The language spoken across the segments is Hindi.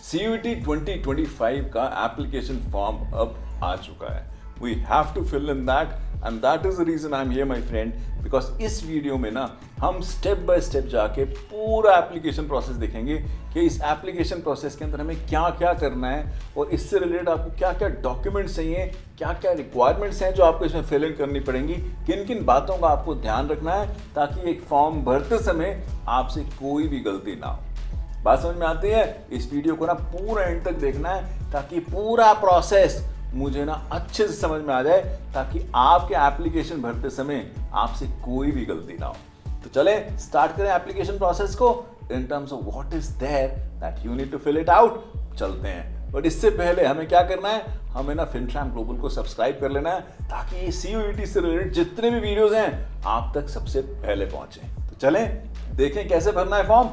CUET 2025 का एप्लीकेशन फॉर्म अब आ चुका है. We have to fill in that and that is the reason I am here my friend, because इस वीडियो में ना हम स्टेप बाय स्टेप जाके पूरा एप्लीकेशन प्रोसेस देखेंगे कि इस एप्लीकेशन प्रोसेस के अंदर हमें क्या क्या करना है और इससे रिलेटेड आपको क्या क्या डॉक्यूमेंट्स चाहिए, क्या क्या रिक्वायरमेंट्स हैं जो आपको इसमें फिल इन करनी पड़ेंगी, किन किन बातों का आपको ध्यान रखना है ताकि एक फॉर्म भरते समय आपसे कोई भी गलती ना हो. बात समझ में आती है? इस वीडियो को ना पूरा एंड तक देखना है ताकि पूरा प्रोसेस मुझे ना अच्छे से समझ में आ जाए ताकि आपके एप्लीकेशन भरते समय आपसे कोई भी गलती ना हो. तो चले स्टार्ट करें एप्लीकेशन प्रोसेस को in terms of what is there that you need to fill it out. चलते हैं, बट इससे पहले हमें क्या करना है, हमें ना FinTram ग्लोबल को सब्सक्राइब कर लेना है ताकि ये CUET से रिलेटेड जितने भी वीडियोस हैं आप तक सबसे पहले पहुंचे. तो चलें देखें कैसे भरना है form.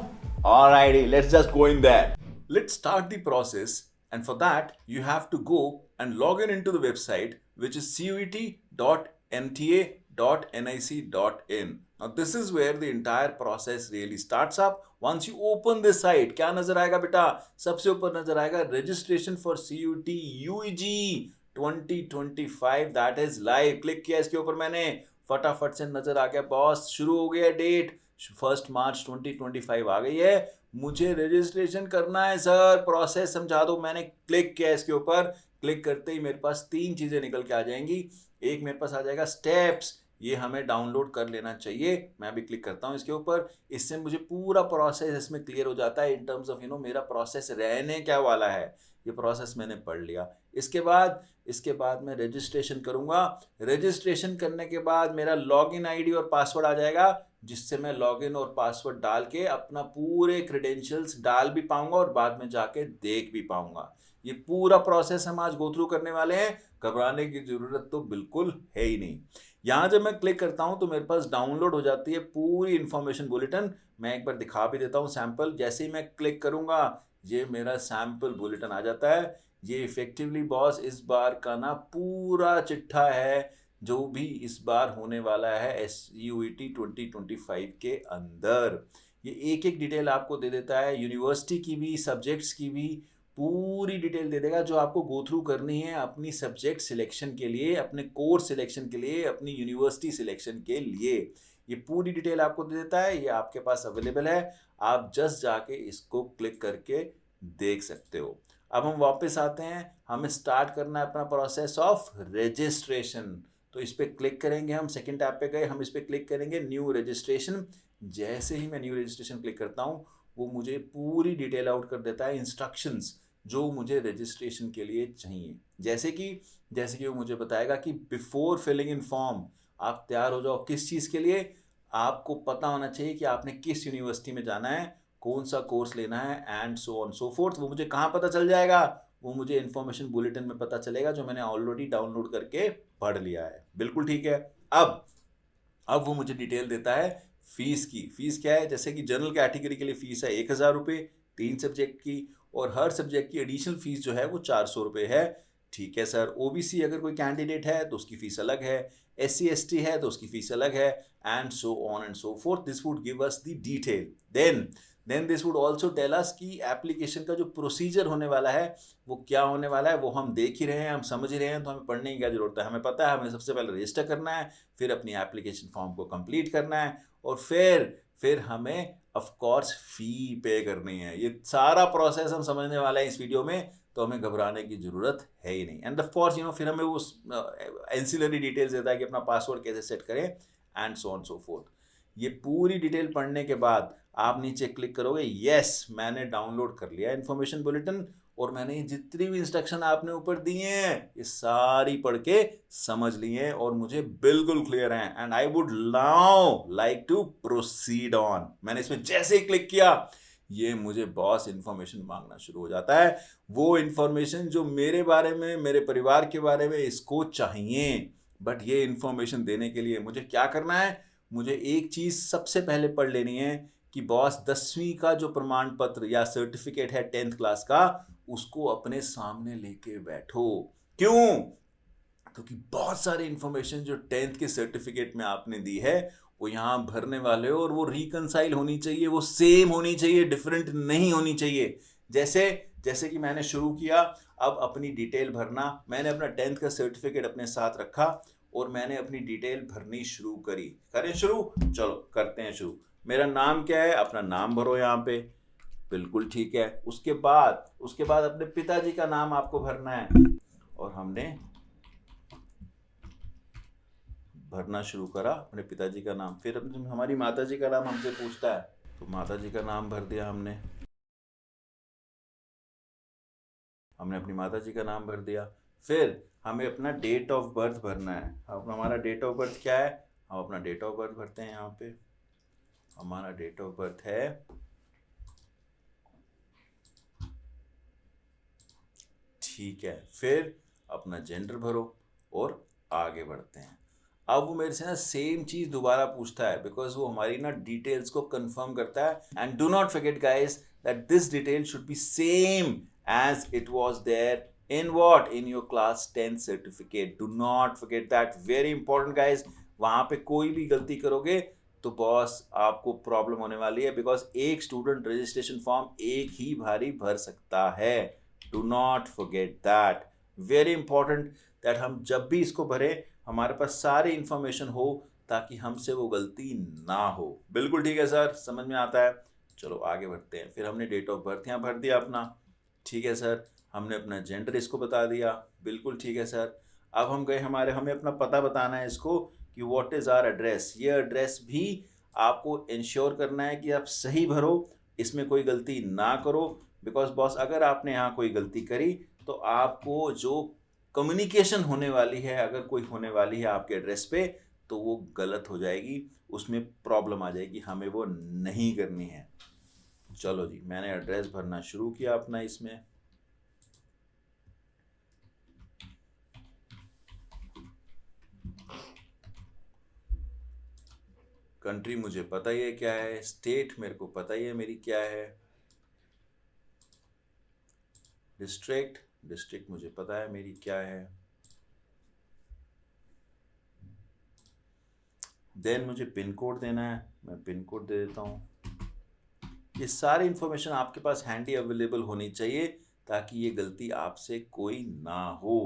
Alrighty, let's just go in there. Let's start the process, and for that you have to go and log in into the website which is cuet.mta.nic.in. Now this is where the entire process really starts up. Once you open this site, क्या नजर आएगा बेटा? सबसे ऊपर नजर आएगा registration for CUET UEG 2025 that is live. Click किया इसके ऊपर मैंने, फटाफट से नजर आ गया बॉस, शुरू हो गया डेट 1 मार्च 2025 आ गई है. मुझे रजिस्ट्रेशन करना है सर, प्रोसेस समझा दो. मैंने क्लिक किया इसके ऊपर, क्लिक करते ही मेरे पास 3 चीज़ें निकल के आ जाएंगी. एक मेरे पास आ जाएगा स्टेप्स, ये हमें डाउनलोड कर लेना चाहिए. मैं भी क्लिक करता हूँ इसके ऊपर. इससे मुझे पूरा प्रोसेस इसमें क्लियर हो जाता है इन टर्म्स ऑफ मेरा प्रोसेस रहने क्या वाला है. ये प्रोसेस मैंने पढ़ लिया. इसके बाद मैं रजिस्ट्रेशन करूँगा. रजिस्ट्रेशन करने के बाद मेरा लॉगिन आईडी और पासवर्ड आ जाएगा जिससे मैं लॉगिन और पासवर्ड डाल के अपना पूरे क्रेडेंशियल्स डाल भी पाऊंगा और बाद में जाके देख भी पाऊंगा. ये पूरा प्रोसेस हम आज गो थ्रू करने वाले हैं. घबराने की जरूरत तो बिल्कुल है ही नहीं. यहाँ जब मैं क्लिक करता हूँ तो मेरे पास डाउनलोड हो जाती है पूरी इंफॉर्मेशन बुलेटिन. मैं एक बार दिखा भी देता हूँ सैंपल. जैसे ही मैं क्लिक करूंगा ये मेरा सैंपल बुलेटिन आ जाता है. ये इफेक्टिवली बॉस इस बार का ना पूरा चिट्ठा है जो भी इस बार होने वाला है CUET 2025 के अंदर. ये एक एक डिटेल आपको दे देता है, यूनिवर्सिटी की भी, सब्जेक्ट्स की भी पूरी डिटेल दे देगा जो आपको गो थ्रू करनी है अपनी सब्जेक्ट सिलेक्शन के लिए, अपने कोर्स सिलेक्शन के लिए, अपनी यूनिवर्सिटी सिलेक्शन के लिए. ये पूरी डिटेल आपको दे देता है. ये आपके पास अवेलेबल है, आप जस्ट जाके इसको क्लिक करके देख सकते हो. अब हम वापस आते हैं, हमें स्टार्ट करना है अपना प्रोसेस ऑफ रजिस्ट्रेशन. तो इस पर क्लिक करेंगे, हम सेकंड टैब पे गए, हम इस पर क्लिक करेंगे न्यू रजिस्ट्रेशन. जैसे ही मैं न्यू रजिस्ट्रेशन क्लिक करता हूँ वो मुझे पूरी डिटेल आउट कर देता है, इंस्ट्रक्शंस जो मुझे रजिस्ट्रेशन के लिए चाहिए. जैसे कि वो मुझे बताएगा कि बिफोर फिलिंग इन फॉर्म आप तैयार हो जाओ. किस चीज़ के लिए? आपको पता होना चाहिए कि आपने किस यूनिवर्सिटी में जाना है, कौन सा कोर्स लेना है and so on so fourth. वो मुझे कहाँ पता चल जाएगा? वो मुझे इन्फॉर्मेशन बुलेटिन में पता चलेगा जो मैंने ऑलरेडी डाउनलोड करके पढ़ लिया है. बिल्कुल ठीक है. अब वो मुझे डिटेल देता है फीस की. फीस क्या है? जैसे कि जनरल कैटेगरी के लिए फीस है 1000 रुपये 3 सब्जेक्ट की, और हर सब्जेक्ट की एडिशनल फीस जो है वो 400 रुपये है. ठीक है सर. OBC अगर कोई कैंडिडेट है तो उसकी फीस अलग है, SC ST है तो उसकी फीस अलग है, and so on and so forth. This would give us the detail. Then this would also tell us कि एप्लीकेशन का जो प्रोसीजर होने वाला है वो क्या होने वाला है. वो हम देख ही रहे हैं, हम समझ ही रहे हैं, तो हमें पढ़ने की क्या जरूरत है. हमें पता है हमें सबसे पहले रजिस्टर करना है, फिर अपनी एप्लीकेशन फॉर्म को कंप्लीट करना है, और फिर हमें ऑफ कोर्स फी पे करनी है. ये सारा प्रोसेस हम समझने वाले हैं इस वीडियो में, तो हमें घबराने की ज़रूरत है ही नहीं. एंड ऑफ कोर्स फिर हमें वो एंसिलरी डिटेल्स देता है कि अपना पासवर्ड कैसे सेट करें and so on so fourth. ये पूरी डिटेल पढ़ने के बाद आप नीचे क्लिक करोगे, यस मैंने डाउनलोड कर लिया इन्फॉर्मेशन बुलेटिन, और मैंने जितनी भी इंस्ट्रक्शन आपने ऊपर दिए हैं ये सारी पढ़ के समझ लिए हैं और मुझे बिल्कुल क्लियर हैं. And I would now like to proceed on. मैंने इसमें जैसे ही क्लिक किया ये मुझे बॉस इन्फॉर्मेशन मांगना शुरू हो जाता है. वो इन्फॉर्मेशन जो मेरे बारे में, मेरे परिवार के बारे में इसको चाहिए. बट ये इन्फॉर्मेशन देने के लिए मुझे क्या करना है? मुझे एक चीज़ सबसे पहले पढ़ लेनी है कि बॉस 10वीं का जो प्रमाण पत्र या सर्टिफिकेट है 10th क्लास का, उसको अपने सामने लेके बैठो. क्यों? क्योंकि बहुत सारी इंफॉर्मेशन जो 10th के सर्टिफिकेट में आपने दी है वो यहाँ भरने वाले हो, और वो रिकंसाइल होनी चाहिए, वो सेम होनी चाहिए, डिफरेंट नहीं होनी चाहिए. जैसे जैसे कि मैंने शुरू किया, अब अपनी डिटेल भरना, मैंने अपना 10th का सर्टिफिकेट अपने साथ रखा और मैंने अपनी डिटेल भरनी शुरू करी। करें शुरू, चलो करते हैं शुरू। मेरा नाम क्या है, अपना नाम भरो यहाँ पे, बिल्कुल ठीक है। उसके बाद अपने पिताजी का नाम आपको भरना है और हमने भरना शुरू करा अपने पिताजी का नाम। फिर हमारी माताजी का नाम हमसे पूछता है, तो माताजी का नाम भर दिया हमने अपनी माताजी का नाम भर दिया। फिर हमें अपना डेट ऑफ बर्थ भरना है। अब हमारा डेट ऑफ बर्थ क्या है, हम अपना डेट ऑफ बर्थ भरते हैं यहाँ पे। हमारा डेट ऑफ बर्थ है, ठीक है। फिर अपना जेंडर भरो और आगे बढ़ते हैं। अब वो मेरे से ना सेम चीज दोबारा पूछता है, बिकॉज वो हमारी ना डिटेल्स को कंफर्म करता है। And do not forget guys that this detail should be same as it was there in what, in your class 10 certificate. Do not forget that, very important guys। वहां पे कोई भी गलती करोगे तो बॉस आपको प्रॉब्लम होने वाली है, बिकॉज एक स्टूडेंट रजिस्ट्रेशन फॉर्म एक ही भारी भर सकता है। Do not forget that, very important that हम जब भी इसको भरे हमारे पास सारी इंफॉर्मेशन हो ताकि हमसे वो गलती ना हो। बिल्कुल ठीक है सर, समझ में आता है। चलो आगे बढ़ते हैं। फिर हमने डेट ऑफ बर्थ यहाँ भर दिया अपना, ठीक है सर। हमने अपना जेंडर इसको बता दिया, बिल्कुल ठीक है सर। अब हम गए हमें अपना पता बताना है इसको कि व्हाट इज़ आवर एड्रेस। ये एड्रेस भी आपको इंश्योर करना है कि आप सही भरो, इसमें कोई गलती ना करो, बिकॉज बॉस अगर आपने यहाँ कोई गलती करी तो आपको जो कम्युनिकेशन होने वाली है, अगर कोई होने वाली है आपके एड्रेस पे, तो वो गलत हो जाएगी, उसमें प्रॉब्लम आ जाएगी, हमें वो नहीं करनी है। चलो जी, मैंने एड्रेस भरना शुरू किया अपना इसमें। कंट्री मुझे पता ही है क्या है, स्टेट मेरे को पता ही है मेरी क्या है, डिस्ट्रिक्ट मुझे पता है मेरी क्या है। देन मुझे पिन कोड देना है, मैं पिन कोड दे देता हूँ। ये सारी इंफॉर्मेशन आपके पास हैंडी अवेलेबल होनी चाहिए ताकि ये गलती आपसे कोई ना हो।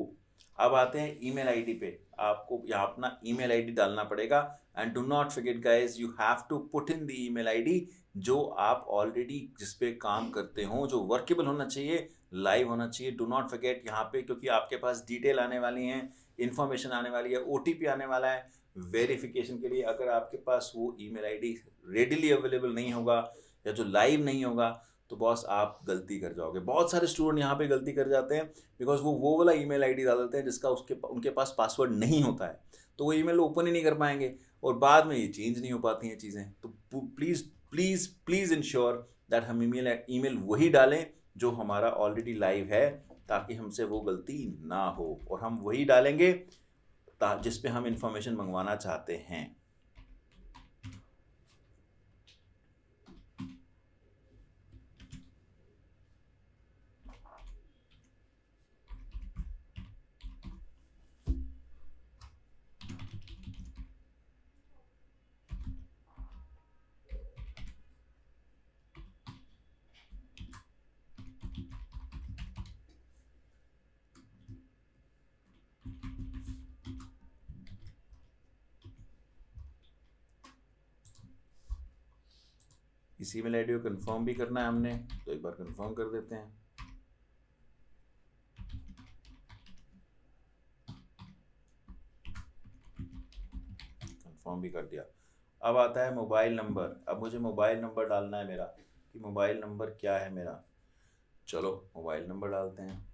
अब आते हैं ईमेल आईडी पे। आपको यहाँ अपना ईमेल आईडी डालना पड़ेगा। And do not forget guys, you have to put in the email ID जो आप ऑलरेडी जिस पे काम करते हो, जो वर्केबल होना चाहिए, लाइव होना चाहिए। डू नॉट फॉरगेट यहाँ पे, क्योंकि आपके पास डिटेल आने वाली है, इंफॉर्मेशन आने वाली है, ओटीपी आने वाला है वेरिफिकेशन के लिए। अगर आपके पास वो ईमेल आईडी रेडिली अवेलेबल नहीं होगा या जो लाइव नहीं होगा तो बॉस आप गलती कर जाओगे। बहुत सारे स्टूडेंट यहाँ पे गलती कर जाते हैं बिकॉज वो वाला ईमेल आईडी डाल देते हैं जिसका उनके पास पासवर्ड नहीं होता है, तो वो ईमेल ओपन ही नहीं कर पाएंगे और बाद में ये चेंज नहीं हो पाती हैं चीज़ें। तो please please please ensure that हम ईमेल वही डालें जो हमारा ऑलरेडी लाइव है, ताकि हमसे वो गलती ना हो, और हम वही डालेंगे जिस पे हम इंफॉर्मेशन मंगवाना चाहते हैं। इस ईमेल आईडी को कंफर्म भी करना है हमने, तो एक बार कंफर्म कर देते हैं। कंफर्म भी कर दिया। अब आता है मोबाइल नंबर। अब मुझे मोबाइल नंबर डालना है मेरा, कि मोबाइल नंबर क्या है मेरा। चलो मोबाइल नंबर डालते हैं।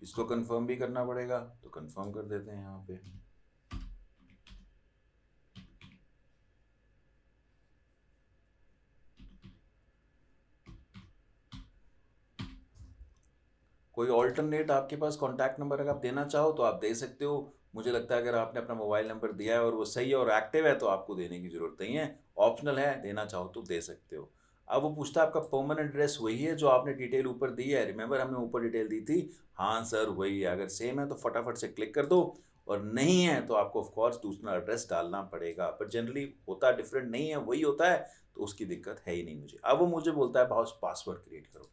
इसको कंफर्म भी करना पड़ेगा, तो कंफर्म कर देते हैं यहाँ पे। कोई ऑल्टरनेट आपके पास कॉन्टैक्ट नंबर अगर आप देना चाहो तो आप दे सकते हो। मुझे लगता है अगर आपने अपना मोबाइल नंबर दिया है और वो सही है और एक्टिव है तो आपको देने की ज़रूरत नहीं है, ऑप्शनल है, देना चाहो तो दे सकते हो। अब वो पूछता है आपका परमानेंट एड्रेस वही है जो आपने डिटेल ऊपर दी है, रिमेंबर हमने ऊपर डिटेल दी थी। हाँ सर वही है। अगर सेम है तो फटाफट से क्लिक कर दो और नहीं है तो आपको ऑफ कोर्स दूसरा एड्रेस डालना पड़ेगा, पर जनरली होता डिफरेंट नहीं है, वही होता है, तो उसकी दिक्कत है ही नहीं मुझे। अब वो मुझे बोलता है बॉस पासवर्ड क्रिएट करो।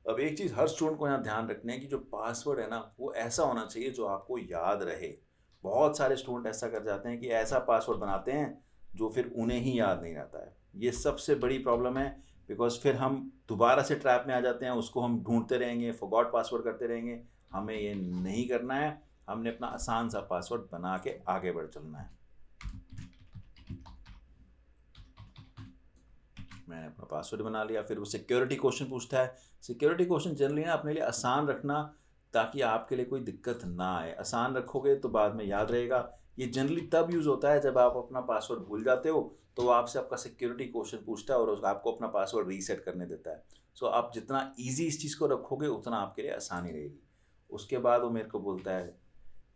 अब एक चीज़ हर स्टूडेंट को यहाँ ध्यान रखना है कि जो पासवर्ड है ना वो ऐसा होना चाहिए जो आपको याद रहे। बहुत सारे स्टूडेंट ऐसा कर जाते हैं कि ऐसा पासवर्ड बनाते हैं जो फिर उन्हें ही याद नहीं रहता है। ये सबसे बड़ी प्रॉब्लम है, बिकॉज फिर हम दोबारा से ट्रैप में आ जाते हैं, उसको हम ढूंढते रहेंगे, फॉरगॉट पासवर्ड करते रहेंगे। हमें ये नहीं करना है, हमने अपना आसान सा पासवर्ड बना के आगे बढ़ चलना है। मैंने अपना पासवर्ड बना लिया, फिर वो सिक्योरिटी क्वेश्चन पूछता है। सिक्योरिटी क्वेश्चन जनरली ना अपने लिए आसान रखना, ताकि आपके लिए कोई दिक्कत ना आए। आसान रखोगे तो बाद में याद रहेगा। ये जनरली तब यूज़ होता है जब आप अपना पासवर्ड भूल जाते हो, तो वो आपसे आपका सिक्योरिटी क्वेश्चन पूछता है और आपको अपना पासवर्ड रीसेट करने देता है। सो आप जितना ईजी इस चीज़ को रखोगे उतना आपके लिए आसानी रहेगी। उसके बाद वो मेरे को बोलता है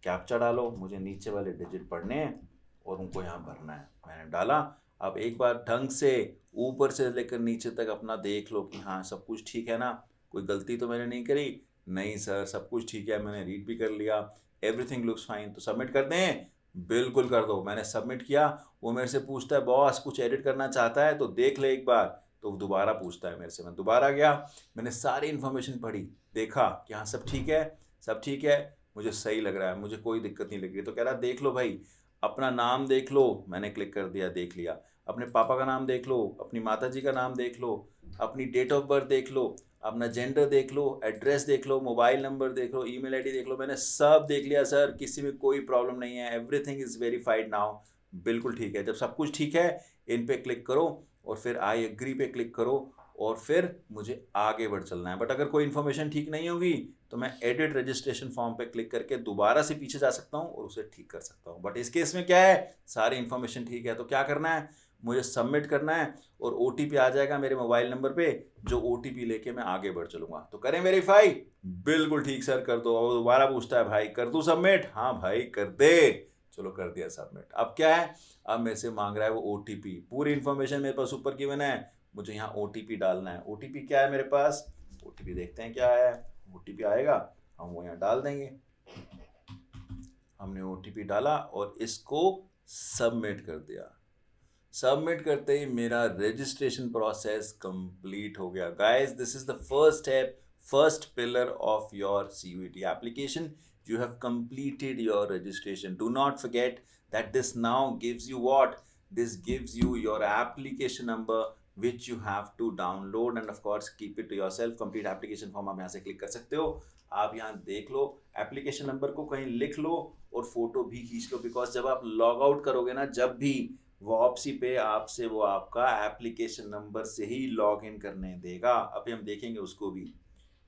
कैप्चा डालो, मुझे नीचे वाले डिजिट पढ़ने हैं और उनको यहाँ भरना है। मैंने डाला। अब एक बार ढंग से ऊपर से लेकर नीचे तक अपना देख लो कि हाँ सब कुछ ठीक है ना, कोई गलती तो मैंने नहीं करी। नहीं सर, सब कुछ ठीक है, मैंने रीड भी कर लिया, एवरीथिंग लुक्स फाइन। तो सबमिट कर दें? बिल्कुल कर दो। मैंने सबमिट किया। वो मेरे से पूछता है बॉस कुछ एडिट करना चाहता है तो देख ले एक बार। तो वो दोबारा पूछता है मेरे से। मैं दोबारा गया, मैंने सारी इन्फॉर्मेशन पढ़ी, देखा कि हाँ सब ठीक है, सब ठीक है, मुझे सही लग रहा है, मुझे कोई दिक्कत नहीं लग रही। तो कह रहा देख लो भाई, अपना नाम देख लो। मैंने क्लिक कर दिया, देख लिया। अपने पापा का नाम देख लो, अपनी माता जी का नाम देख लो, अपनी डेट ऑफ बर्थ देख लो, अपना जेंडर देख लो, एड्रेस देख लो, मोबाइल नंबर देख लो, ईमेल आईडी देख लो। मैंने सब देख लिया सर, किसी में कोई प्रॉब्लम नहीं है, एवरीथिंग इज़ वेरीफाइड नाउ। बिल्कुल ठीक है। जब सब कुछ ठीक है, इन पे क्लिक करो और फिर आई एग्री पे क्लिक करो और फिर मुझे आगे बढ़ चलना है। बट अगर कोई इन्फॉर्मेशन ठीक नहीं होगी तो मैं एडिट रजिस्ट्रेशन फॉर्म पे क्लिक करके दोबारा से पीछे जा सकता हूँ और उसे ठीक कर सकता हूँ। बट इस केस में क्या है, सारी इन्फॉर्मेशन ठीक है। तो क्या करना है, मुझे सबमिट करना है और OTP आ जाएगा मेरे मोबाइल नंबर पे, जो OTP लेके मैं आगे बढ़ चलूंगा। तो करें वेरीफाई? बिल्कुल ठीक सर, कर दो। और दोबारा पूछता है भाई कर दूं सबमिट? हाँ भाई कर दे। चलो कर दिया सबमिट। अब क्या है, अब मेरे से मांग रहा है वो OTP। पूरी इन्फॉर्मेशन मेरे पास ऊपर गिवन है, मुझे यहाँ OTP डालना है। OTP क्या है मेरे पास, OTP देखते हैं क्या है। OTP आएगा, हम वो यहाँ डाल देंगे। हमने OTP डाला और इसको सबमिट कर दिया। सबमिट करते ही मेरा रजिस्ट्रेशन प्रोसेस कंप्लीट हो गया। Guys, this is the first step, first pillar of your CUET application. You have completed your registration. Do not forget that this now gives you what? This gives you your application number which you have to download and of course keep it to yourself. Complete application form आप यहाँ से क्लिक कर सकते हो। आप यहाँ देख लो, एप्लीकेशन नंबर को कहीं लिख लो और फोटो भी खींच लो, बिकॉज जब आप लॉग आउट करोगे ना, जब भी वापसी पे आपसे वो आपका एप्लीकेशन नंबर से ही लॉग इन करने देगा। अभी हम देखेंगे उसको भी,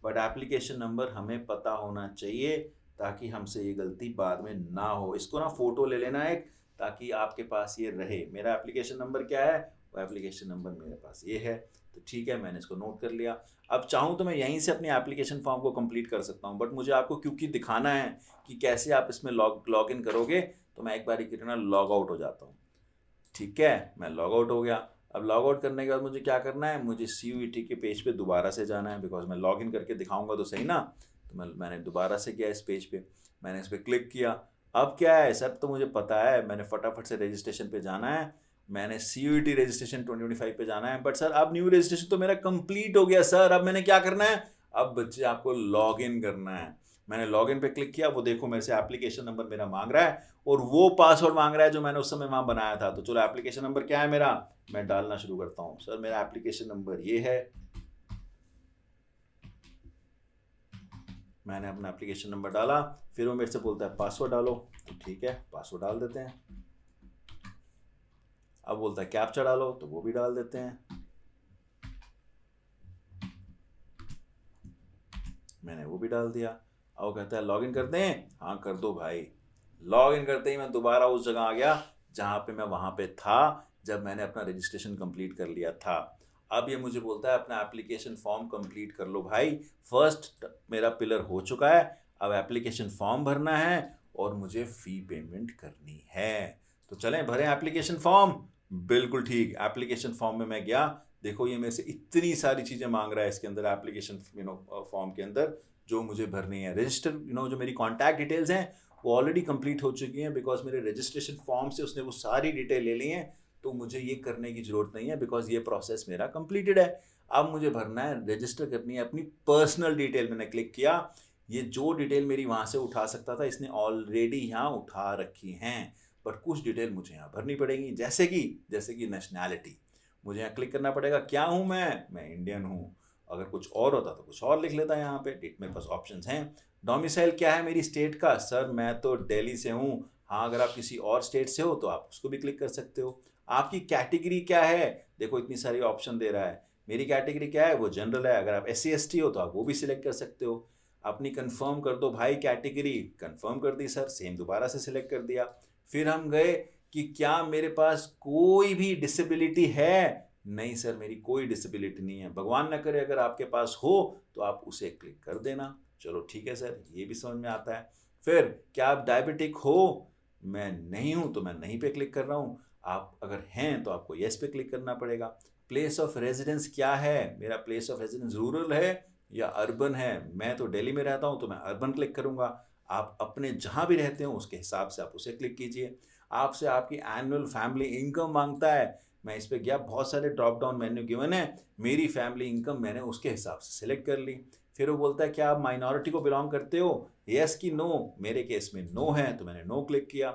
बट एप्लीकेशन नंबर हमें पता होना चाहिए ताकि हमसे ये गलती बाद में ना हो। इसको ना फोटो ले लेना एक, ताकि आपके पास ये रहे। मेरा एप्लीकेशन नंबर क्या है, वो एप्लीकेशन नंबर मेरे पास ये है। तो ठीक है, मैंने इसको नोट कर लिया। अब चाहूँ तो मैं यहीं से अपनी एप्लीकेशन फॉर्म को कंप्लीट कर सकता हूँ, बट मुझे आपको क्योंकि दिखाना है कि कैसे आप इसमें लॉग इन करोगे, तो मैं एक बार ना लॉग आउट हो जाता हूँ। ठीक है, मैं लॉग आउट हो गया। अब लॉग आउट करने के बाद मुझे क्या करना है, मुझे CUET के पेज पे दोबारा से जाना है, बिकॉज मैं लॉग इन करके दिखाऊंगा तो सही ना। तो मैंने दोबारा से किया इस पेज पे, मैंने इस पर क्लिक किया। अब क्या है सर, तो मुझे पता है मैंने फटाफट से रजिस्ट्रेशन पे जाना है, मैंने CUET रजिस्ट्रेशन 2025 पे जाना है। बट सर अब न्यू रजिस्ट्रेशन तो मेरा कंप्लीट हो गया सर, अब मैंने क्या करना है, अब बच्चे आपको लॉग इन करना है। मैंने लॉग इन पे क्लिक किया, वो देखो मेरे से एप्लीकेशन नंबर मेरा मांग रहा है और वो पासवर्ड मांग रहा है जो मैंने उस समय वहाँ बनाया था। तो चलो एप्लीकेशन नंबर क्या है मेरा, मैं डालना शुरू करता हूँ। सर मेरा एप्लीकेशन नंबर ये है, मैंने अपना एप्लीकेशन नंबर डाला। फिर वो मेरे से बोलता है पासवर्ड डालो, तो ठीक है पासवर्ड डाल देते हैं। अब बोलता है कैप्चा डालो, तो वो भी डाल देते हैं। मैंने वो भी डाल दिया। अब वो कहता है लॉग इन करते हैं, हाँ कर दो भाई। लॉग इन करते ही मैं दोबारा उस जगह आ गया जहाँ पे मैं वहाँ पे था जब मैंने अपना रजिस्ट्रेशन कंप्लीट कर लिया था। अब ये मुझे बोलता है अपना एप्लीकेशन फॉर्म कंप्लीट कर लो भाई। फर्स्ट मेरा पिलर हो चुका है, अब एप्लीकेशन फॉर्म भरना है और मुझे फ़ी पेमेंट करनी है। तो चलें भरें एप्लीकेशन फॉर्म। बिल्कुल ठीक, एप्लीकेशन फॉर्म में मैं गया। देखो ये मेरे से इतनी सारी चीज़ें मांग रहा है इसके अंदर, एप्लीकेशन फॉर्म के अंदर, जो मुझे भरनी है। रजिस्टर जो मेरी कॉन्टैक्ट डिटेल्स हैं वो ऑलरेडी कंप्लीट हो चुकी हैं, बिकॉज मेरे रजिस्ट्रेशन फॉर्म से उसने वो सारी डिटेल ले ली हैं, तो मुझे ये करने की ज़रूरत नहीं है, बिकॉज ये प्रोसेस मेरा कंप्लीटेड है। अब मुझे भरना है, रजिस्टर करनी है अपनी पर्सनल डिटेल। मैंने क्लिक किया, ये जो डिटेल मेरी वहाँ से उठा सकता था इसने ऑलरेडी यहाँ उठा रखी हैं, बट कुछ डिटेल मुझे यहाँ भरनी पड़ेगी, जैसे कि नेशनैलिटी। मुझे यहाँ क्लिक करना पड़ेगा, क्या हूँ मैं इंडियन हूँ। अगर कुछ और होता तो कुछ और लिख लेता है। यहाँ पे मेरे पास ऑप्शंस हैं। डोमिसाइल क्या है मेरी स्टेट का, सर मैं तो दिल्ली से हूँ। हाँ, अगर आप किसी और स्टेट से हो तो आप उसको भी क्लिक कर सकते हो। आपकी कैटेगरी क्या है, देखो इतनी सारी ऑप्शन दे रहा है। मेरी कैटेगरी क्या है, वो जनरल है। अगर आप SC ST हो तो आप वो भी सिलेक्ट कर सकते हो। अपनी कंफर्म कर दो भाई कैटेगरी, कंफर्म कर दी सर, सेम दोबारा से सिलेक्ट कर दिया। फिर हम गए कि क्या मेरे पास कोई भी डिसेबिलिटी है। नहीं सर, मेरी कोई डिसेबिलिटी नहीं है। भगवान ना करे अगर आपके पास हो तो आप उसे क्लिक कर देना। चलो ठीक है सर, ये भी समझ में आता है। फिर क्या आप डायबिटिक हो, मैं नहीं हूं तो मैं नहीं पे क्लिक कर रहा हूं। आप अगर हैं तो आपको येस पे क्लिक करना पड़ेगा। प्लेस ऑफ रेजिडेंस क्या है, मेरा प्लेस ऑफ रेजिडेंस रूरल है या अर्बन है। मैं तो दिल्ली में रहता हूं तो मैं अर्बन क्लिक करूंगा। आप अपने जहां भी रहते हो उसके हिसाब से आप उसे क्लिक कीजिए। आपसे आपकी एनुअल फैमिली इनकम मांगता है। मैं इस पे गया, बहुत सारे ड्रॉप डाउन मेन्यू गिवन है। मेरी फैमिली इनकम मैंने उसके हिसाब से सिलेक्ट कर ली। फिर वो बोलता है क्या आप माइनॉरिटी को बिलोंग करते हो, यस कि नो। मेरे केस में नो है तो मैंने नो क्लिक किया।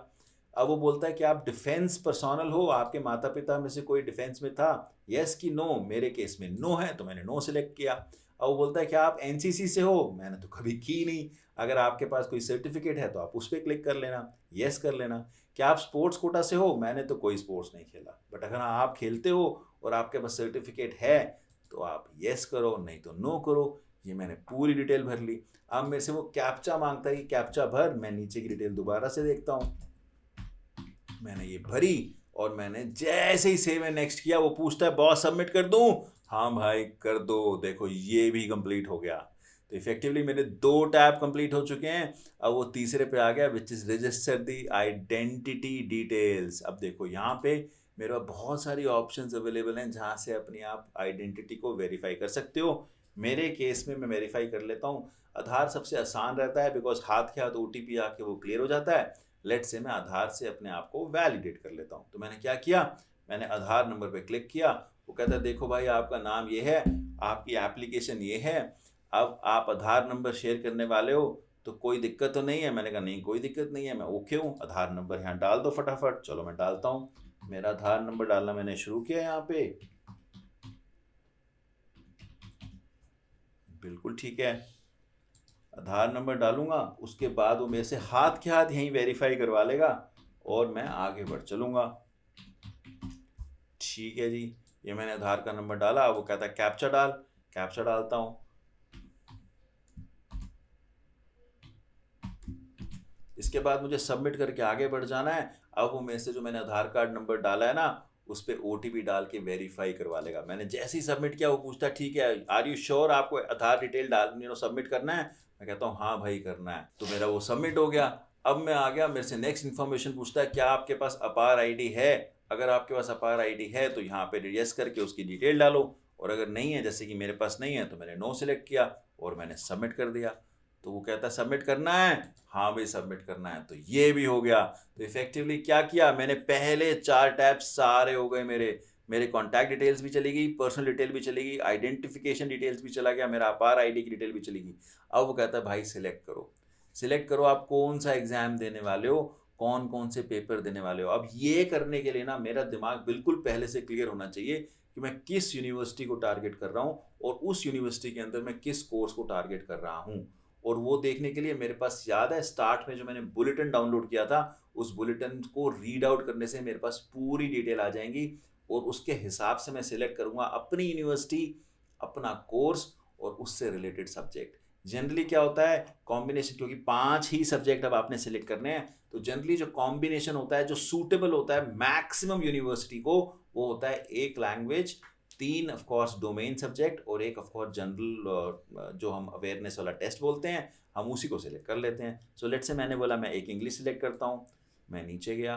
अब वो बोलता है कि आप डिफेंस पर्सोनल हो, आपके माता पिता में से कोई डिफेंस में था, यस कि नो। मेरे केस में नो है तो मैंने नो सिलेक्ट किया। अब वो बोलता है कि आप NCC से हो, मैंने तो कभी की नहीं। अगर आपके पास कोई सर्टिफिकेट है तो आप उस पर क्लिक कर लेना, यस कर लेना। क्या आप स्पोर्ट्स कोटा से हो, मैंने तो कोई स्पोर्ट्स नहीं खेला, बट अगर आप खेलते हो और आपके पास सर्टिफिकेट है तो आप यस करो, नहीं तो नो करो। ये मैंने पूरी डिटेल भर ली। अब मेरे से वो कैप्चा मांगता है कि कैप्चा भर। मैं नीचे की डिटेल दोबारा से देखता हूँ, मैंने ये भरी और मैंने जैसे ही सेव एंड नेक्स्ट किया वो पूछता है बॉस सबमिट कर दूं। हाँ भाई कर दो, देखो ये भी कंप्लीट हो गया। तो इफेक्टिवली मेरे 2 टैब कंप्लीट हो चुके हैं। अब वो तीसरे पे आ गया, which is register the identity details. अब देखो यहाँ पे मेरे पास बहुत सारी ऑप्शंस अवेलेबल हैं जहाँ से अपनी आप आइडेंटिटी को वेरीफाई कर सकते हो। मेरे केस में मैं वेरीफाई कर लेता हूँ। आधार सबसे आसान रहता है, बिकॉज हाथ के हाथ OTP आके वो क्लियर हो जाता है। लेट से मैं आधार से अपने आप को वैलिडेट कर लेता हूँ। तो मैंने क्या किया, मैंने आधार नंबर पे क्लिक किया। वो कहता है देखो भाई आपका नाम ये है, आपकी एप्लीकेशन ये है, अब आप आधार नंबर शेयर करने वाले हो तो कोई दिक्कत तो नहीं है। मैंने कहा नहीं कोई दिक्कत नहीं है, मैं ओके हूँ। आधार नंबर यहाँ डाल दो फटाफट। चलो मैं डालता हूँ। मेरा आधार नंबर डालना मैंने शुरू किया यहाँ पे, बिल्कुल ठीक है। आधार नंबर डालूंगा, उसके बाद वो मेरे से हाथ के हाथ यहीं वेरीफाई करवा लेगा और मैं आगे बढ़ चलूंगा। ठीक है जी, ये मैंने आधार का नंबर डाला। वो कहता है कैप्चा डाल, कैप्चा डालता हूँ। इसके बाद मुझे सबमिट करके आगे बढ़ जाना है। अब वो मेरे से जो मैंने आधार कार्ड नंबर डाला है ना, उस पर OTP डाल के वेरीफाई करवा लेगा। मैंने जैसे ही सबमिट किया वो पूछता है ठीक है आर यू श्योर आपको आधार डिटेल डाल सबमिट करना है। मैं कहता हूँ हाँ भाई करना है। तो मेरा वो सबमिट हो गया। अब मैं आ गया, मेरे से नेक्स्ट इन्फॉर्मेशन पूछता है क्या आपके पास अपार ID है। अगर आपके पास अपार ID है तो यहाँ पे यस करके उसकी डिटेल डालो, और अगर नहीं है, जैसे कि मेरे पास नहीं है, तो मैंने नो सेलेक्ट किया और मैंने सबमिट कर दिया। तो वो कहता है सबमिट करना है, हाँ भाई सबमिट करना है। तो ये भी हो गया। तो इफेक्टिवली क्या किया मैंने, पहले 4 टैब सारे हो गए मेरे। मेरे कॉन्टैक्ट डिटेल्स भी चली गई, पर्सनल डिटेल भी चली गई, आइडेंटिफिकेशन डिटेल्स भी चला गया, मेरा अपार ID की डिटेल भी चली गई। अब वो कहता है भाई सिलेक्ट करो, सिलेक्ट करो आप कौन सा एग्जाम देने वाले हो, कौन कौन से पेपर देने वाले हो। अब ये करने के लिए ना मेरा दिमाग बिल्कुल पहले से क्लियर होना चाहिए कि मैं किस यूनिवर्सिटी को टारगेट कर रहा हूँ और उस यूनिवर्सिटी के अंदर मैं किस कोर्स को टारगेट कर रहा हूँ। और वो देखने के लिए मेरे पास याद है स्टार्ट में जो मैंने बुलेटिन डाउनलोड किया था, उस बुलेटिन को रीड आउट करने से मेरे पास पूरी डिटेल आ जाएंगी और उसके हिसाब से मैं सिलेक्ट करूंगा अपनी यूनिवर्सिटी, अपना कोर्स और उससे रिलेटेड सब्जेक्ट। जनरली क्या होता है कॉम्बिनेशन, क्योंकि 5 ही सब्जेक्ट अब आपने सिलेक्ट करने हैं, तो जनरली जो कॉम्बिनेशन होता है जो सूटेबल होता है मैक्सिमम यूनिवर्सिटी को, वो होता है 1 language, 3 of course domain subject और 1 ऑफ कोर्स जनरल जो हम अवेयरनेस वाला टेस्ट बोलते हैं, हम उसी को सिलेक्ट कर लेते हैं। सो लेट्स से मैंने बोला मैं 1 इंग्लिश सिलेक्ट करता हूँ। मैं नीचे गया,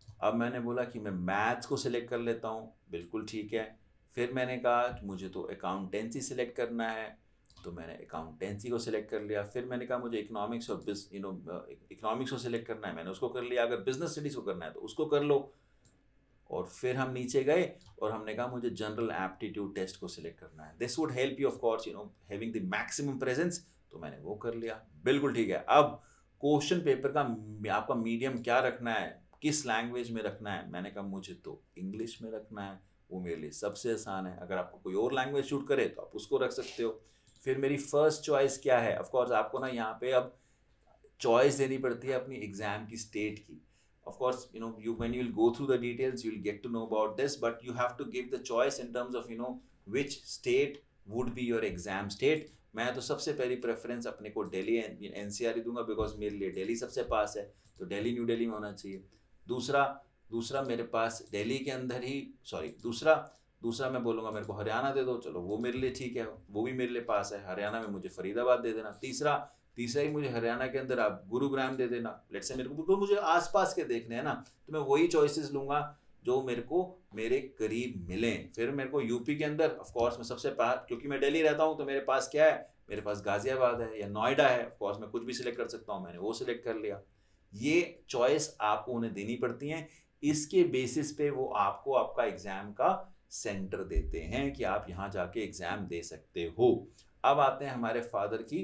अब मैंने बोला कि मैं मैथ्स को सिलेक्ट कर लेता हूँ, बिल्कुल ठीक है। फिर मैंने कहा कि मुझे तो अकाउंटेंसी सिलेक्ट करना है। तो मैंने अकाउंटेंसी को सिलेक्ट कर लिया। फिर मैंने कहा मुझे इकोनॉमिक्स और इकोनॉमिक्स को सिलेक्ट करना है, मैंने उसको कर लिया। अगर बिजनेस स्टडीज़ को करना है तो उसको कर लो। और फिर हम नीचे गए और हमने कहा मुझे जनरल एप्टीट्यूड टेस्ट को सिलेक्ट करना है, this would help you of course having the maximum presence. तो मैंने वो कर लिया। बिल्कुल ठीक है। अब क्वेश्चन पेपर का आपका मीडियम क्या रखना है, किस लैंग्वेज में रखना है? मैंने कहा मुझे तो इंग्लिश में रखना है, वो मेरे लिए सबसे आसान है। अगर आपको कोई और लैंग्वेज शूट करे तो आप उसको रख सकते हो। फिर मेरी फर्स्ट चॉइस क्या है? ऑफ कोर्स आपको ना यहाँ पे अब चॉइस देनी पड़ती है अपनी एग्जाम की स्टेट की। Of course, when you will go through the details, you will get to know about this, but you have to give the choice in terms of, which state would be your exam state. मैं तो सबसे पहली प्रेफरेंस अपने को दिल्ली एनसीआर ही दूंगा, बिकॉज मेरे लिए दिल्ली सबसे पास है, तो दिल्ली न्यू दिल्ली में होना चाहिए। दूसरा मेरे पास दिल्ली के अंदर ही, दूसरा मैं बोलूँगा मेरे को हरियाणा दे दो, चलो वो मेरे लिए ठीक है, वो भी मेरे लिए पास है। हरियाणा में मुझे फरीदाबाद दे देना। तीसरा ही मुझे हरियाणा के अंदर आप गुरुग्राम दे देना। लेट्स से मेरे को बिल्कुल मुझे आसपास के देखने हैं ना, तो मैं वही चॉइसेस लूँगा जो मेरे को मेरे करीब मिलें। फिर मेरे को यूपी के अंदर ऑफ कोर्स मैं सबसे पास, क्योंकि मैं दिल्ली रहता हूँ तो मेरे पास क्या है, मेरे पास गाजियाबाद है या नोएडा है। ऑफ कोर्स मैं कुछ भी सिलेक्ट कर सकता हूँ, मैंने वो सिलेक्ट कर लिया। ये चॉइस आपको उन्हें देनी पड़ती हैं। इसके बेसिस पे वो आपको आपका एग्जाम का सेंटर देते हैं कि आप यहाँ जाके एग्जाम दे सकते हो। अब आते हैं हमारे फादर की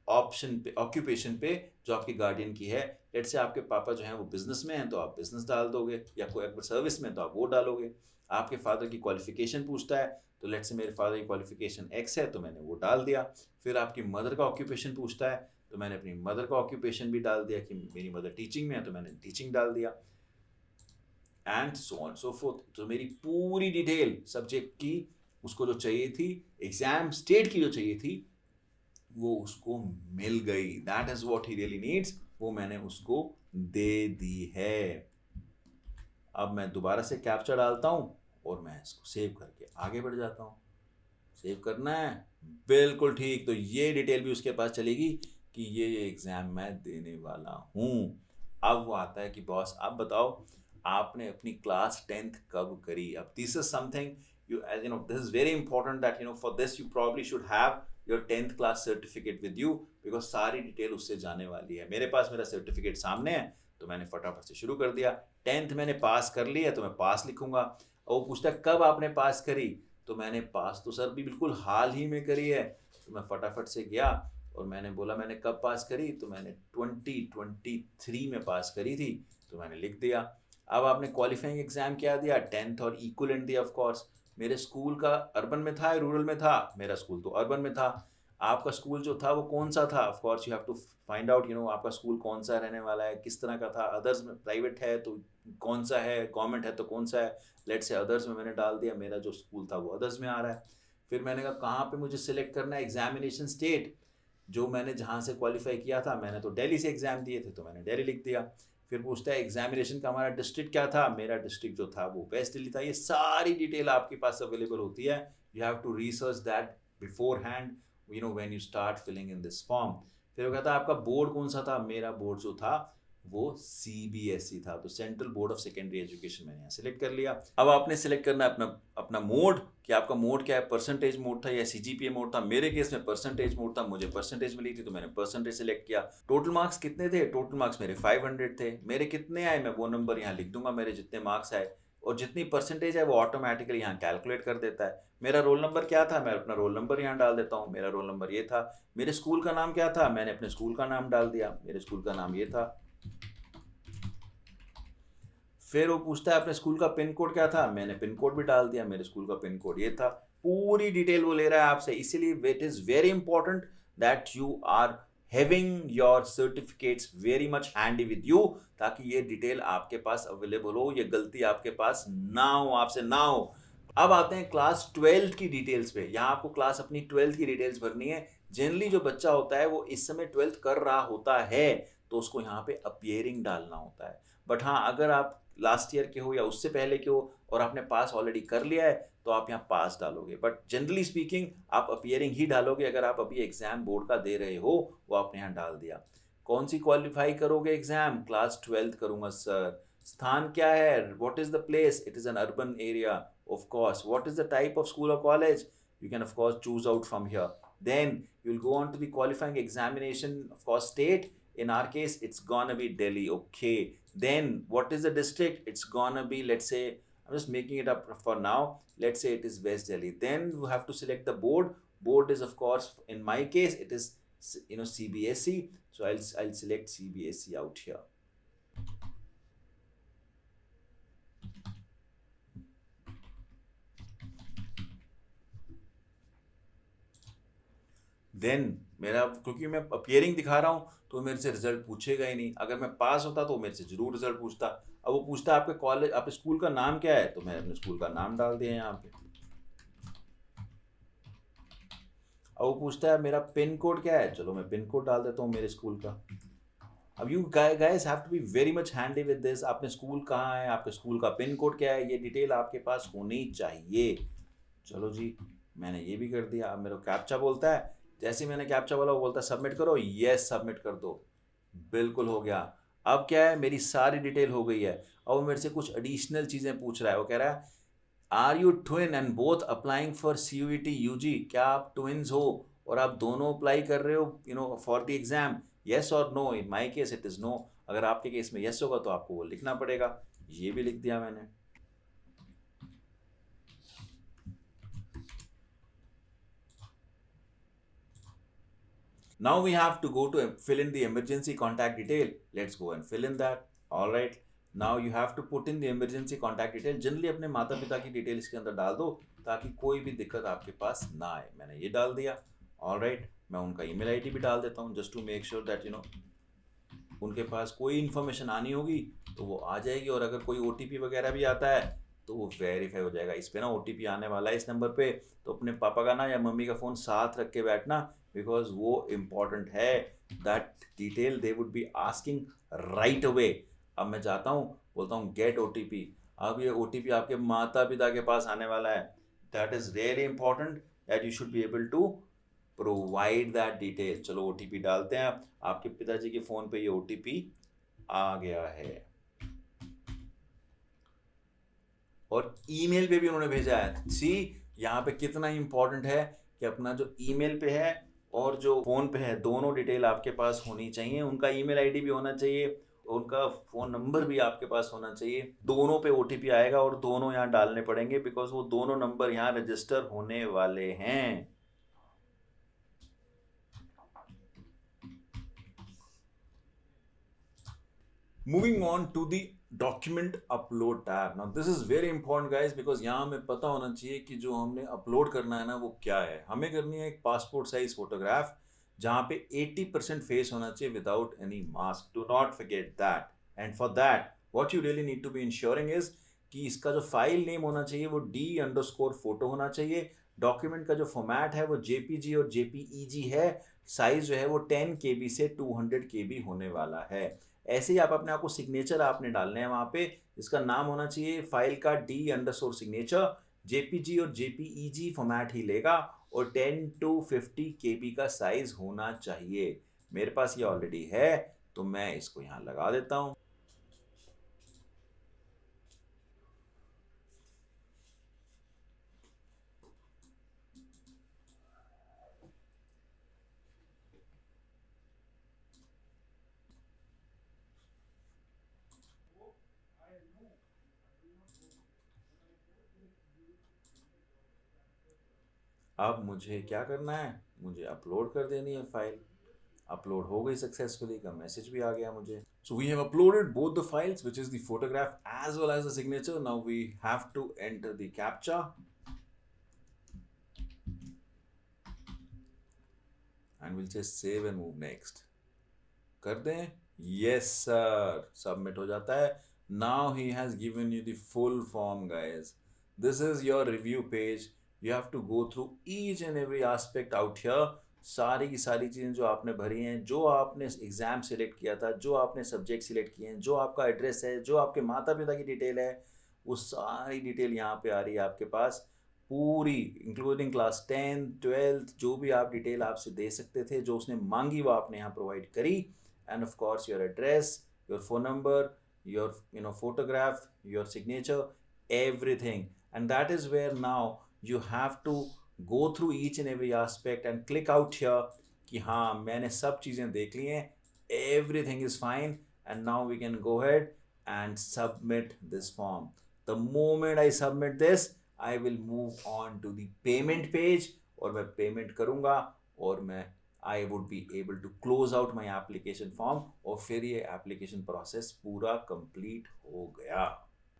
ऑप्शन पे, ऑक्यूपेशन पे, जो आपके गार्डियन की है। लेट्स से आपके पापा जो हैं वो बिजनेस में हैं तो आप बिजनेस डाल दोगे, या कोई अगर सर्विस में तो आप वो डालोगे। आपके फादर की क्वालिफिकेशन पूछता है, तो लेट्स से मेरे फादर की क्वालिफिकेशन एक्स है तो मैंने वो डाल दिया। फिर आपकी मदर का ऑक्यूपेशन पूछता है तो मैंने अपनी मदर का ऑक्यूपेशन भी डाल दिया कि मेरी मदर टीचिंग में है तो मैंने टीचिंग डाल दिया, and so on so fourth. तो मेरी पूरी डिटेल सब्जेक्ट की उसको जो चाहिए थी, एग्जाम स्टेट की जो चाहिए थी, वो उसको मिल गई। That is what he really needs, वो मैंने उसको दे दी है। अब मैं दोबारा से कैप्चा डालता हूँ और मैं इसको सेव करके आगे बढ़ जाता हूँ। सेव करना है, बिल्कुल ठीक। तो ये डिटेल भी उसके पास चलेगी कि ये एग्जाम मैं देने वाला हूँ। अब वो आता है कि बॉस आप बताओ आपने अपनी क्लास 10th कब करी? अब this is something this is very important that for this you probably should have your 10th class certificate with you, because सारी डिटेल उससे जाने वाली है। मेरे पास मेरा सर्टिफिकेट सामने है तो मैंने फटाफट से शुरू कर दिया। 10th मैंने पास कर लिया तो मैं पास लिखूंगा। और वो पूछता है कब आपने पास करी, तो मैंने पास तो सर भी बिल्कुल हाल ही में करी है। तो मैं फटाफट से गया और मैंने बोला मैंने कब पास करी, तो मैंने 2023 में पास करी थी, तो मैंने लिख दिया। अब आपने क्वालिफाइंग एग्जाम क्या दिया? 10th और इक्विवेलेंट दिया। ऑफ कोर्स मेरे स्कूल का अर्बन में था या रूरल में था? मेरा स्कूल तो अर्बन में था। आपका स्कूल जो था वो कौन सा था? Of course you have to find out आपका स्कूल कौन सा रहने वाला है, किस तरह का था। अदर्स में प्राइवेट है तो कौन सा है, गवर्नमेंट है तो कौन सा है। लेट्स से अदर्स में मैंने डाल दिया, मेरा जो स्कूल था वो अदर्स में आ रहा है। फिर मैंने कहा कहाँ पे मुझे सिलेक्ट करना है एग्जामिनेशन स्टेट, जो मैंने जहाँ से क्वालिफाई किया था, मैंने तो दिल्ली से एग्जाम दिए थे तो मैंने दिल्ली लिख दिया। फिर पूछता है एग्जामिनेशन का हमारा डिस्ट्रिक्ट क्या था, मेरा डिस्ट्रिक्ट जो था वो वेस्ट दिल्ली था। ये सारी डिटेल आपके पास अवेलेबल होती है। You have to research that beforehand when you start filling in this form. फिर वो कहता है आपका बोर्ड कौन सा था? मेरा बोर्ड जो था वो CBSE था, तो central board of secondary education मैंने यहाँ सिलेक्ट कर लिया। अब आपने सिलेक्ट करना है अपना मोड, कि आपका मोड क्या है, परसेंटेज मोड था या CGPA मोड था। मेरे केस में परसेंटेज मोड था, मुझे परसेंटेज मिली थी तो मैंने परसेंटेज सिलेक्ट किया। टोटल मार्क्स कितने थे? टोटल मार्क्स मेरे 500 थे। मेरे कितने आए, मैं वो नंबर यहाँ लिख दूंगा, मेरे जितने मार्क्स आए, और जितनी परसेंटेज है वो ऑटोमेटिकली यहाँ कैलकुलेट कर देता है। मेरा रोल नंबर क्या था, मैं अपना रोल नंबर यहाँ डाल देता हूँ, मेरा रोल नंबर ये था। मेरे स्कूल का नाम क्या था, मैंने अपने स्कूल का नाम डाल दिया, मेरे स्कूल का नाम ये था। फिर वो पूछता है अपने स्कूल का पिन कोड क्या था, मैंने पिन कोड भी डाल दिया, मेरे स्कूल का पिन कोड ये था। पूरी डिटेल वो ले रहा है आपसे, इसीलिए it is very important that you are having your certificates very much handy with you, ताकि ये डिटेल आपके पास अवेलेबल हो, ये गलती आपके पास ना हो, आपसे ना हो। अब आते हैं क्लास 12th की डिटेल्स पे। यहाँ आपको क्लास अपनी 12th की डिटेल्स भरनी है। जनरली जो बच्चा होता है वो इस समय 12th कर रहा होता है तो उसको यहाँ पे अपीयरिंग डालना होता है। बट हाँ, अगर आप लास्ट ईयर के हो या उससे पहले के हो और आपने पास ऑलरेडी कर लिया है तो आप यहाँ पास डालोगे। बट जनरली स्पीकिंग आप अपीयरिंग ही डालोगे। अगर आप अभी एग्जाम बोर्ड का दे रहे हो वो आपने यहाँ डाल दिया। कौन सी क्वालिफाई करोगे एग्जाम? क्लास 12th करूँगा सर। स्थान क्या है? What is the place? It is an urban area of course. What is the type of school और college? You can of course choose out from here. Then you'll go on to the qualifying examination for state. In our case, it's gonna be Delhi. Okay. Then what is the district? It's gonna be, let's say, I'm just making it up for now. Let's say it is West Delhi. Then you have to select the board. Board is, of course, in my case, it is CBSE. So I'll select CBSE out here. Then मेरा, क्योंकि मैं अपियरिंग दिखा रहा हूँ तो मेरे से रिजल्ट पूछेगा ही नहीं. अगर मैं पास होता तो मेरे से जरूर रिजल्ट पूछता. अब वो पूछता आपके कॉलेज, आपके स्कूल का नाम क्या है, तो मैं अपने स्कूल का नाम डाल दिया यहाँ पे. अब वो पूछता है मेरा पिन कोड क्या है, चलो मैं पिन कोड डाल देता हूँ मेरे स्कूल का. अब you guys have to be very much handy with this. आपने स्कूल कहाँ है, आपके स्कूल का पिन कोड क्या है, ये डिटेल आपके पास होनी चाहिए. चलो जी, मैंने ये भी कर दिया. अब मेरे को कैप्चा बोलता है. जैसे ही मैंने कैप्चा बोला वो बोलता है सबमिट करो. यस, सबमिट कर दो. बिल्कुल हो गया. अब क्या है, मेरी सारी डिटेल हो गई है. अब वो मेरे से कुछ एडिशनल चीज़ें पूछ रहा है. वो कह रहा है are you twin and both applying for CUET UG. क्या आप ट्विन्स हो और आप दोनों अप्लाई कर रहे हो फॉर द एग्जाम, येस और no. In my case it is no. अगर आपके केस में येस होगा तो आपको वो लिखना पड़ेगा. ये भी लिख दिया मैंने. Now we have to go to fill in the emergency contact detail. Let's go and fill in that. All right. Now you have to put in the emergency contact detail. Generally अपने माता पिता की डिटेल इसके अंदर डाल दो ताकि कोई भी दिक्कत आपके पास ना आए. मैंने ये डाल दिया. All right. मैं उनका ईमेल आईडी भी डाल देता हूँ, just to make sure that उनके पास कोई इन्फॉर्मेशन आनी होगी तो वो आ जाएगी. और अगर कोई OTP वगैरह भी आता है तो वो वेरीफाई हो जाएगा. इस पे ना OTP आने वाला है इस नंबर पे, तो अपने पापा का ना या मम्मी का फ़ोन साथ रख के बैठना, बिकॉज वो इम्पॉर्टेंट है. That detail they would be asking right away. अब मैं जाता हूँ, बोलता हूँ गेट OTP. अब ये OTP आपके माता पिता के पास आने वाला है. That is really important that you should be able to provide that detail. चलो OTP डालते हैं. आपके पिताजी के फ़ोन पे ये OTP आ गया है और ईमेल पे भी उन्होंने भेजा है. सी यहाँ पे कितना इंपॉर्टेंट है कि अपना जो ईमेल पे है और जो फ़ोन पे है दोनों डिटेल आपके पास होनी चाहिए. उनका ईमेल आईडी भी होना चाहिए, उनका फ़ोन नंबर भी आपके पास होना चाहिए. दोनों पे OTP आएगा और दोनों यहाँ डालने पड़ेंगे बिकॉज वो दोनों नंबर यहाँ रजिस्टर होने वाले हैं. Moving on to the document upload tab. Now this is very important guys because यहाँ हमें पता होना चाहिए कि जो हमने अपलोड करना है ना वो क्या है. हमें करनी है एक पासपोर्ट साइज फोटोग्राफ जहाँ पे 80% फेस होना चाहिए without any mask. Do not forget that. And for that what you really need to be ensuring is कि इसका जो फाइल नेम होना चाहिए वो D_photo होना चाहिए. डॉक्यूमेंट का जो फॉर्मेट है वो JPG और JPEG है. साइज जो है वो 10 KB से 200 KB होने वाला है. ऐसे ही आप अपने आप को सिग्नेचर आपने डालने हैं वहाँ पे. इसका नाम होना चाहिए फाइल का D_signature. JPG और JPEG फॉर्मेट ही लेगा और 10 to 50 KB का साइज होना चाहिए. मेरे पास ये ऑलरेडी है तो मैं इसको यहाँ लगा देता हूँ. अब मुझे क्या करना है, मुझे अपलोड कर देनी है फाइल. अपलोड हो गई सक्सेसफुली का मैसेज भी आ गया मुझे. So we have uploaded both the files which is the photograph as well as the signature. Now we have to enter the captcha and will just save and move next. कर दें. यस सर, सबमिट हो जाता है. Now he has given you the full form guys. This is your review page. You have to go through each and every aspect out here. सारी की सारी चीज़ें जो आपने भरी हैं, जो आपने एग्ज़ाम सेलेक्ट किया था, जो आपने सब्जेक्ट सिलेक्ट किए हैं, जो आपका एड्रेस है, जो आपके माता पिता की डिटेल है, वो सारी डिटेल यहाँ पे आ रही है आपके पास पूरी, इंक्लूडिंग क्लास 10th 12th जो भी आप डिटेल आपसे दे सकते थे, जो उसने मांगी वो आपने यहाँ प्रोवाइड करी. And of course your address, your phone number, your photograph, your signature, everything. And that is where now you have to go through each and every aspect and click out here कि हाँ मैंने सब चीज़ें देख ली हैं, everything is fine, and now we can go ahead and submit this form. The moment I submit this, I will move on to the payment page और मैं पेमेंट करूँगा और मैं I would be able to close out my application form और फिर ये एप्लीकेशन प्रोसेस पूरा कंप्लीट हो गया।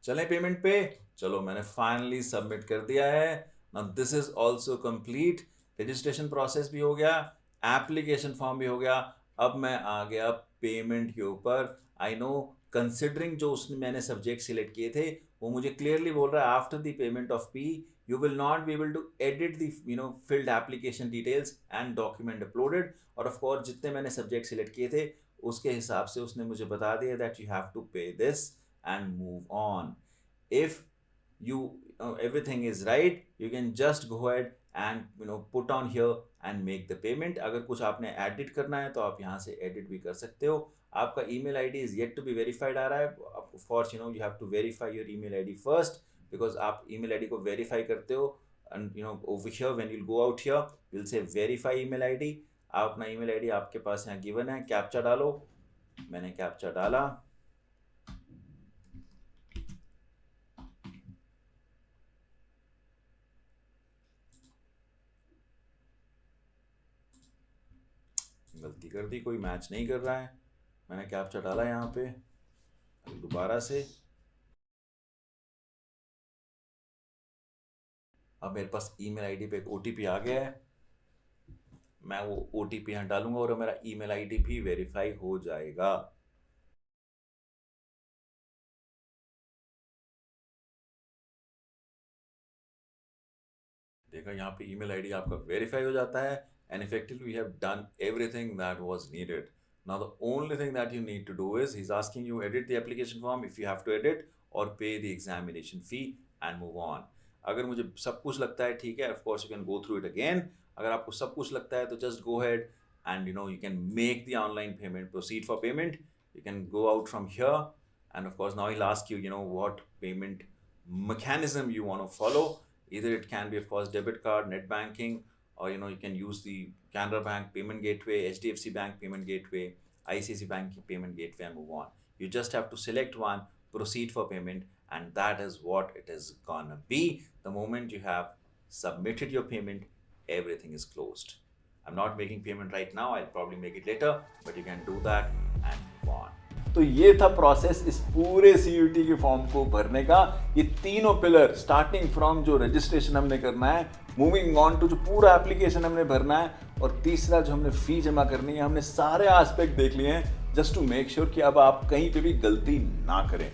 चलें पेमेंट पे, चलो मैंने फाइनली सबमिट कर दिया है। Now this is also complete, registration process भी हो गया, एप्लीकेशन फॉर्म भी हो गया। अब मैं आ गया पेमेंट के ऊपर। आई नो कंसिडरिंग जो उसने मैंने सब्जेक्ट सिलेक्ट किए थे वो मुझे क्लियरली बोल रहा है after the payment of P you will not be able to edit the filled application details and document uploaded। और of course जितने मैंने सब्जेक्ट सिलेक्ट किए थे उसके हिसाब से उसने मुझे बता दिया that you have to pay this and move on। if you everything is right, you can just go ahead and put on here and make the payment। अगर कुछ आपने edit करना है तो आप यहाँ से edit भी कर सकते हो। आपका email ID is yet to be verified आ रहा है। of course you have to verify your email ID first, because आप email ID को verify करते हो and over here when you'll go out here you'll say verify email ID। आप अपना email ID आपके पास यहाँ given है, कैप्चा डालो। मैंने कैप्चा डाला, गलती कर दी, कोई मैच नहीं कर रहा है। मैंने कैप्चा डाला यहाँ पे, दोबारा से। अब मेरे पास ईमेल आईडी पे एक ओटीपी आ गया है, मैं वो ओटीपी यहाँ डालूंगा और मेरा ईमेल आईडी भी वेरीफाई हो जाएगा। देखा यहाँ पे ईमेल आईडी आपका वेरीफाई हो जाता है and effectively we have done everything that was needed। Now the only thing that you need to do is he's asking you edit the application form if you have to edit or pay the examination fee and move on। अगर मुझे सब कुछ लगता है ठीक है, of course you can go through it again। अगर आपको सब कुछ लगता है तो just go ahead and you can make the online payment, proceed for payment। You can go out from here and of course now he'll ask you what payment mechanism you want to follow। Either it can be of course debit card, net banking, or you can use the Canara Bank payment gateway, HDFC Bank payment gateway, ICICI Bank payment gateway and move on। You just have to select one, proceed for payment, and that is what it is gonna be। The moment you have submitted your payment, everything is closed। I'm not making payment right now, I'll probably make it later, but you can do that and move on। तो ये था प्रोसेस इस पूरे CUET के फॉर्म को भरने का। ये तीनों पिलर स्टार्टिंग फ्रॉम जो रजिस्ट्रेशन हमने करना है, मूविंग ऑन टू जो पूरा एप्लीकेशन हमने भरना है, और तीसरा जो हमने फी जमा करनी है, हमने सारे एस्पेक्ट देख लिए हैं जस्ट टू मेक श्योर कि अब आप कहीं पे भी गलती ना करें।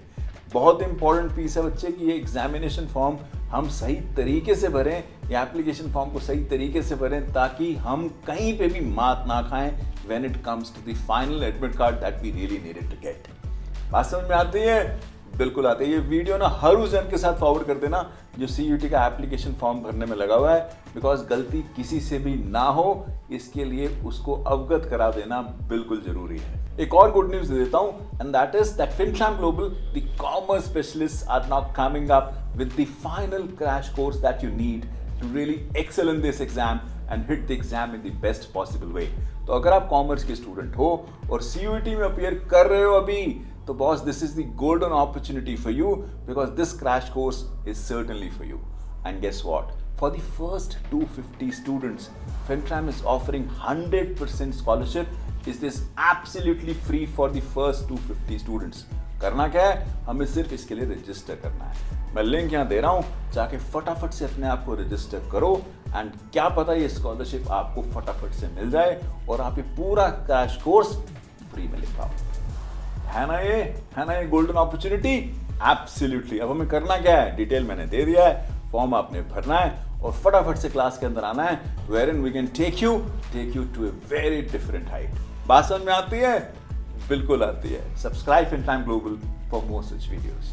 बहुत इंपॉर्टेंट पीस है बच्चे कि ये एग्जामिनेशन फॉर्म हम सही तरीके से भरें, या एप्लीकेशन फॉर्म को सही तरीके से भरें ताकि हम कहीं पे भी मात ना खाएं when it comes to the final admit card that we really needed to get। बात समझ में आती है? बिल्कुल आती है। ये वीडियो ना हर उस जन के साथ फॉरवर्ड कर देना जो CUET का एप्लीकेशन फॉर्म भरने में लगा हुआ है, बिकॉज गलती किसी से भी ना हो इसके लिए उसको अवगत करा देना बिल्कुल जरूरी है। एक और गुड न्यूज दे देता हूं, and that is that FinChamp Global, the commerce specialists are now coming up with the final crash course that you need to really excel in this exam and hit the exam in the best possible way। तो अगर आप कॉमर्स के स्टूडेंट हो और CUET में अपीयर कर रहे हो अभी, तो boss this is the golden opportunity for you, because this crash course is certainly for you. And guess what, for the first 250 students FinChamp is offering 100% scholarship। Is this absolutely free for the first 250 students। करना क्या है, हमें सिर्फ इसके लिए रजिस्टर करना है। मैं लिंक यहाँ दे रहा हूँ, जाके फटाफट से अपने आप को रजिस्टर करो, एंड क्या पता ये स्कॉलरशिप आपको फटाफट से मिल जाए और आप ये पूरा क्रैश कोर्स फ्री में ले पाओ। है ना ये गोल्डन अपॉर्चुनिटी? एब्सोल्युटली। अब हमें करना क्या है, डिटेल मैंने दे दिया है, फॉर्म आपने भरना है और फटाफट से क्लास के अंदर आना है, wherein we can take you to a very different height। बात समझ में आती है? बिल्कुल आती है। Subscribe FinChamp Global for more such videos।